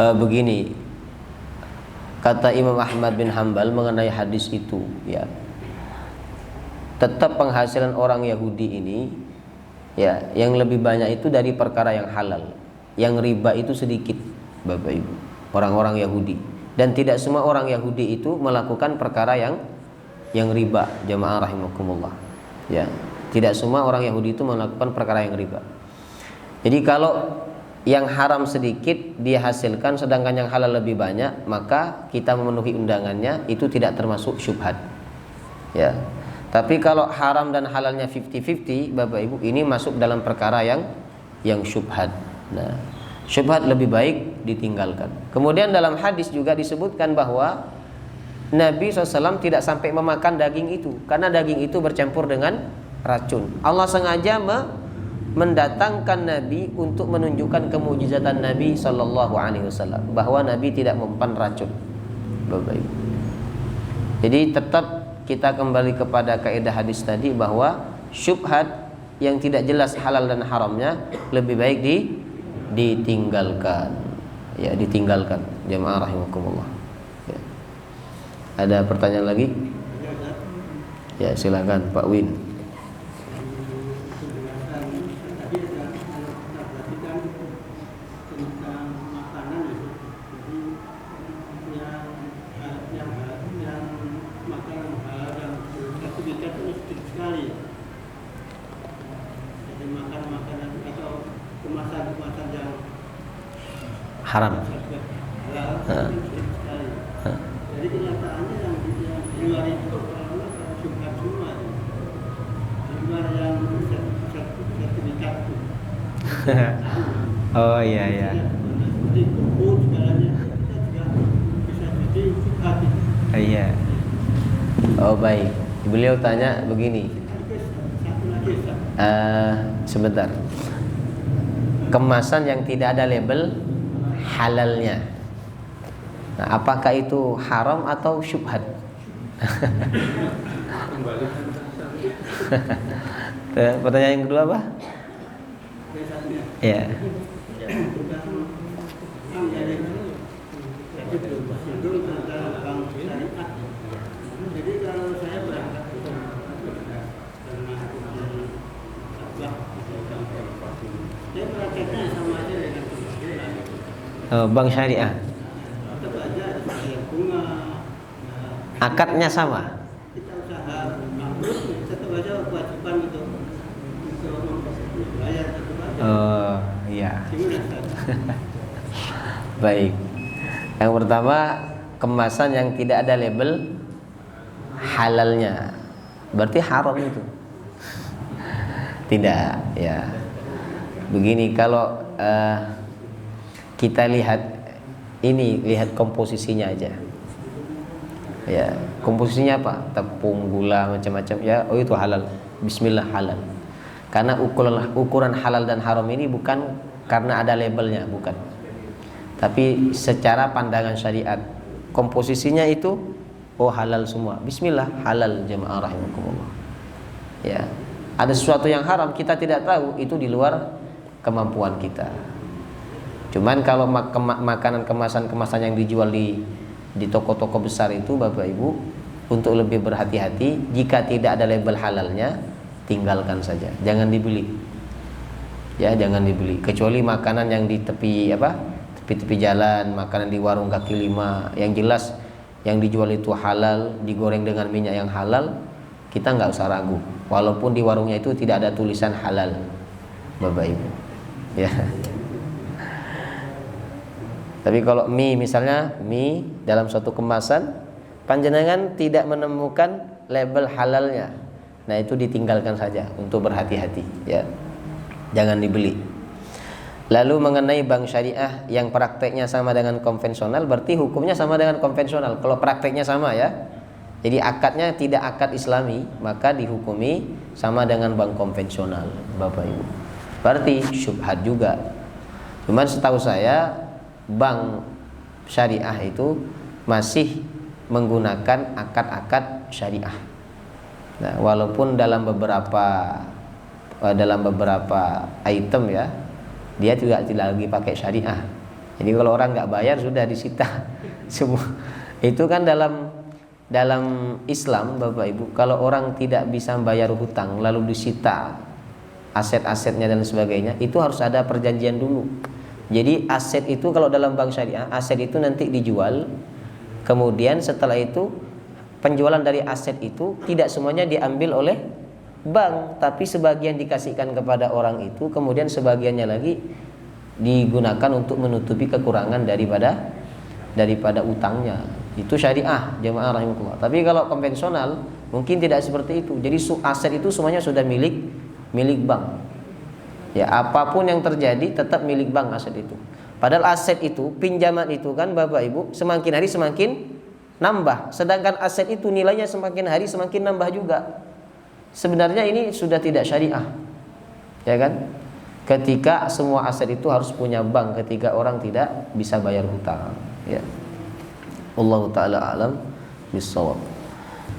Begini kata Imam Ahmad bin Hambal mengenai hadis itu, ya, tetap penghasilan orang Yahudi ini, ya, yang lebih banyak itu dari perkara yang halal, yang riba itu sedikit, Bapak Ibu, orang-orang Yahudi. Dan tidak semua orang Yahudi itu melakukan perkara yang riba, jamaah rahimakumullah. Ya, tidak semua orang Yahudi itu melakukan perkara yang riba. Jadi kalau yang haram sedikit dia hasilkan sedangkan yang halal lebih banyak, maka kita memenuhi undangannya, itu tidak termasuk syubhat. Ya. Tapi kalau haram dan halalnya 50-50, Bapak Ibu, ini masuk dalam perkara yang syubhat. Nah, syubhat lebih baik ditinggalkan. Kemudian dalam hadis juga disebutkan bahwa Nabi SAW tidak sampai memakan daging itu karena daging itu bercampur dengan racun. Allah sengaja mendatangkan Nabi untuk menunjukkan kemujizatan Nabi SAW, bahwa Nabi tidak mempan racun, Bapak Ibu. Jadi tetap kita kembali kepada kaidah hadis tadi bahwa syubhat yang tidak jelas halal dan haramnya lebih baik ditinggalkan. Ya, ditinggalkan, jamaah rahimakumullah. Ya. Ada pertanyaan lagi? Ya, silakan Pak Win. Haram. Jadi kenyataannya yang di luar itu syubhat semua, di luar yang sertifikat itu. Oh iya iya. Jadi kumpul segalanya kita juga bisa jadi syubhat. Iya. Oh baik. Beliau tanya begini. Satu lagi. Sebentar. Kemasan yang tidak ada label halalnya. Nah, apakah itu haram atau syubhat? Pertanyaan yang kedua apa? Ya. Jadi kalau saya berangkat saya prakteknya sama aja dengan Bank syariah. tetap aja ada bunga. Akadnya sama. Kita usaha bangkrut, tetap aja kewajiban untuk membayar tetap aja. Oh iya. Gimana Ustaz? Baik. Yang pertama, kemasan yang tidak ada label halalnya, berarti haram itu. Tidak, ya. Begini, kalau kita lihat komposisinya aja. Ya, komposisinya apa? Tepung, gula, macam-macam. Ya, oh itu halal. Bismillah halal. Karena ukuran halal dan haram ini bukan karena ada labelnya, bukan. Tapi secara pandangan syariat, komposisinya itu oh halal semua. Bismillah halal, jamaah rahimakumullah. Ya. Ada sesuatu yang haram kita tidak tahu, itu di luar kemampuan kita. Cuman kalau makanan kemasan yang dijual di toko-toko besar itu, Bapak Ibu, untuk lebih berhati-hati, jika tidak ada label halalnya, tinggalkan saja, jangan dibeli. Ya, jangan dibeli. Kecuali makanan yang di tepi tepi jalan, makanan di warung kaki lima, yang jelas yang dijual itu halal, digoreng dengan minyak yang halal, kita nggak usah ragu. Walaupun di warungnya itu tidak ada tulisan halal, Bapak Ibu. Ya. Tapi kalau mie misalnya, mie dalam suatu kemasan, panjenengan tidak menemukan label halalnya, nah itu ditinggalkan saja untuk berhati-hati, ya. Jangan dibeli. Lalu mengenai bank syariah yang prakteknya sama dengan konvensional, berarti hukumnya sama dengan konvensional. Kalau prakteknya sama, ya. Jadi akadnya tidak akad Islami, maka dihukumi sama dengan bank konvensional, Bapak Ibu. Berarti syubhat juga. Cuman setahu saya bank syariah itu masih menggunakan akad-akad syariah. Nah, walaupun dalam beberapa item ya, dia juga tidak lagi pakai syariah. Jadi kalau orang nggak bayar sudah disita semua. Itu kan dalam Islam, Bapak Ibu, kalau orang tidak bisa bayar hutang lalu disita aset-asetnya dan sebagainya, itu harus ada perjanjian dulu. Jadi aset itu kalau dalam bank syariah, aset itu nanti dijual. Kemudian setelah itu penjualan dari aset itu tidak semuanya diambil oleh bank, tapi sebagian dikasihkan kepada orang itu, kemudian sebagiannya lagi digunakan untuk menutupi kekurangan daripada utangnya. Itu syariah, jemaah rahimahullah. Tapi kalau konvensional mungkin tidak seperti itu. Jadi aset itu semuanya sudah milik bank. Ya, apapun yang terjadi tetap milik bank aset itu. Padahal aset itu, pinjaman itu kan Bapak Ibu, semakin hari semakin nambah. Sedangkan aset itu nilainya semakin hari semakin nambah juga. Sebenarnya ini sudah tidak syariah. Ya kan? Ketika semua aset itu harus punya bank ketika orang tidak bisa bayar hutang. Ya. Allah taala alam bissawab.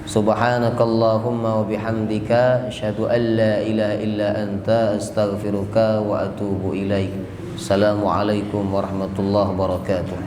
Subhanakallahumma wa bihamdika asyhadu an la ilaha illa anta astaghfiruka wa atubu ilaik. Assalamualaikum warahmatullahi wabarakatuh.